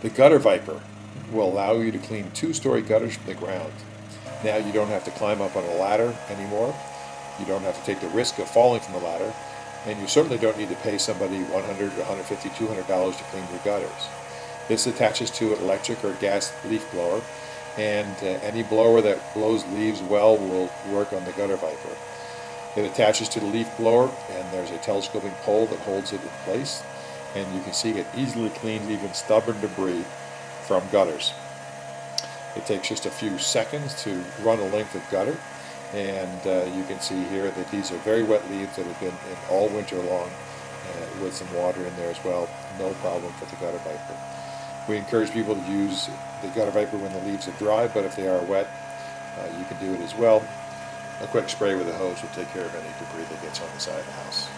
The gutter viper will allow you to clean 2-story gutters from the ground. Now you don't have to climb up on a ladder anymore. You don't have to take the risk of falling from the ladder. And you certainly don't need to pay somebody $100, $150, $200 to clean your gutters. This attaches to an electric or gas leaf blower, and any blower that blows leaves well will work on the gutter viper. It attaches to the leaf blower, and there's a telescoping pole that holds it in place, and you can see it easily cleans even stubborn debris from gutters. It takes just a few seconds to run a length of gutter, and you can see here that these are very wet leaves that have been in all winter long with some water in there as well. No problem for the gutter viper. We encourage people to use the gutter viper when the leaves are dry, but if they are wet, you can do it as well. A quick spray with a hose will take care of any debris that gets on the side of the house.